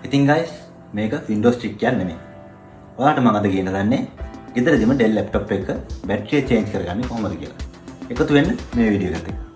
ඉතින් guys මේක Windows trick එකක් නෙමෙයි. ඔයාලට මම අද කියන්න දන්නේ ගෙදරදීම Dell laptop එක බැටරිය change කරගන්නේ කොහොමද කියලා. එකතු වෙන්න මේ වීඩියෝ එකට.